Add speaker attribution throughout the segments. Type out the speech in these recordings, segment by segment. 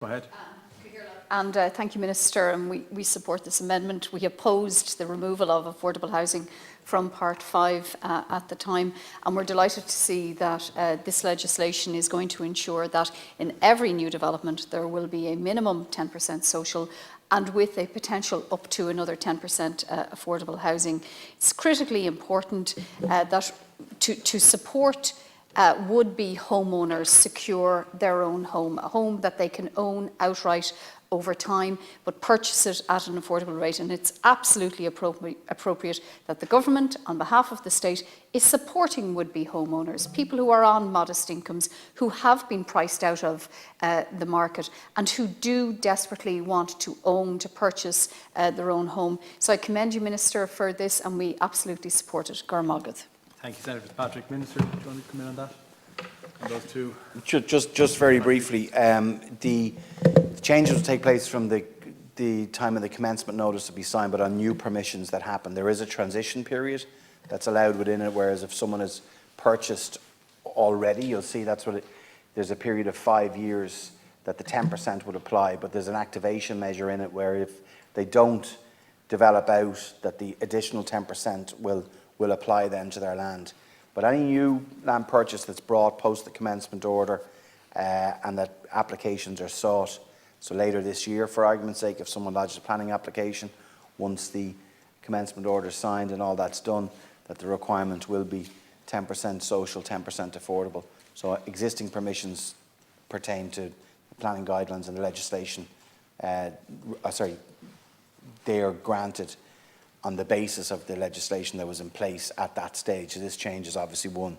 Speaker 1: Go ahead.
Speaker 2: And thank you, Minister. And we support this amendment. We opposed the removal of affordable housing from Part 5 at the time, and we're delighted to see that this legislation is going to ensure that in every new development there will be a minimum 10% social and with a potential up to another 10% affordable housing. It's critically important that to support would-be homeowners secure their own home, a home that they can own outright over time, but purchase it at an affordable rate. And it's absolutely appropriate that the government, on behalf of the state, is supporting would-be homeowners, people who are on modest incomes, who have been priced out of the market and who do desperately want to own, to purchase their own home. So I commend you, Minister, for this, and we absolutely support it. Gar Mágad.
Speaker 1: Thank you, Senator Fitzpatrick. Minister, do you want to come in on that? On those two?
Speaker 3: Just very briefly, the changes will take place from the time of the commencement notice to be signed, but on new permissions that happen. There is a transition period that's allowed within it, whereas if someone has purchased already, you'll see there's a period of 5 years that the 10% would apply, but there's an activation measure in it where if they don't develop out, that the additional 10% will apply then to their land. But any new land purchase that's brought post the commencement order and that applications are sought, so later this year, for argument's sake, if someone lodges a planning application, once the commencement order is signed and all that's done, that the requirement will be 10% social, 10% affordable. So existing permissions pertain to the planning guidelines and the legislation. They are granted on the basis of the legislation that was in place at that stage. So this change is obviously one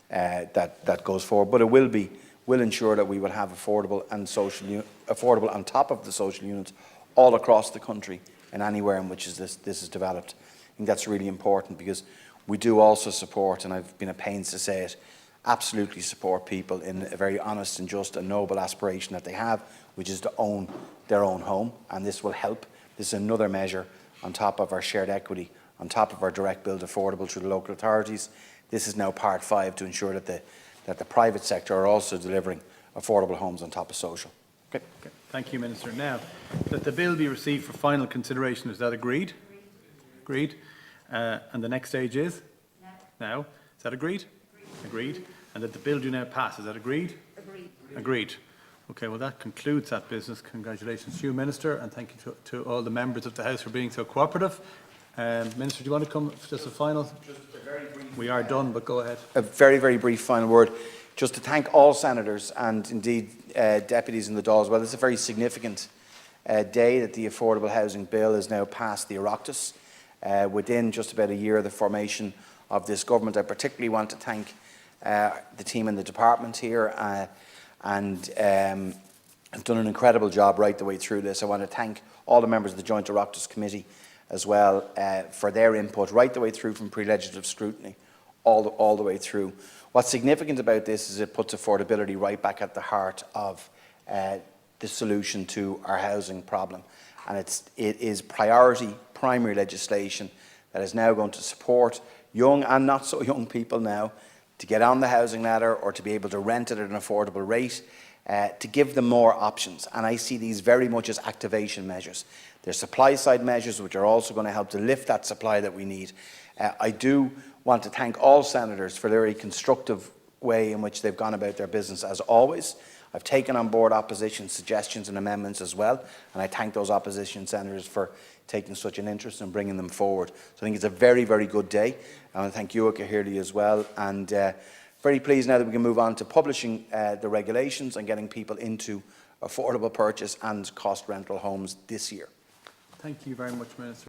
Speaker 3: that goes forward, but it will ensure that we will have affordable on top of the social units all across the country and anywhere in which this is developed. I think that's really important because we do also support, and I've been at pains to say it, absolutely support people in a very honest and just and noble aspiration that they have, which is to own their own home, and this will help. This is another measure on top of our shared equity, on top of our direct build affordable through the local authorities. This is now Part 5 to ensure that the private sector are also delivering affordable homes on top of social.
Speaker 1: Okay. Thank you, Minister. Now, that the bill be received for final consideration, is that agreed? Agreed. And the next stage is? Now. Is that agreed? Agreed. And that the bill do now pass, is that agreed? Agreed. Okay, well that concludes that business. Congratulations to you, Minister, and thank you to all the members of the House for being so cooperative. Minister, do you want to come just a final? Just a very brief. We are done, but go ahead.
Speaker 3: A very, very brief final word. Just to thank all senators and indeed deputies in the Dáil as well. It's a very significant day that the Affordable Housing Bill has now passed the Oireachtas. Within just about a year of the formation of this government, I particularly want to thank the team in the department here and have done an incredible job right the way through this. I want to thank all the members of the Joint Oireachtas Committee as well for their input right the way through from pre-legislative scrutiny all the way through. What's significant about this is it puts affordability right back at the heart of the solution to our housing problem, and it is primary legislation that is now going to support young and not so young people now to get on the housing ladder or to be able to rent it at an affordable rate, to give them more options. And I see these very much as activation measures. They're supply side measures which are also going to help to lift that supply that we need. I do want to thank all senators for their very constructive way in which they've gone about their business as always. I've taken on board opposition suggestions and amendments as well, and I thank those opposition senators for taking such an interest in bringing them forward. So I think it's a very, very good day. I want to thank Eoghan as well, and very pleased now that we can move on to publishing the regulations and getting people into affordable purchase and cost rental homes this year.
Speaker 1: Thank you very much, Minister.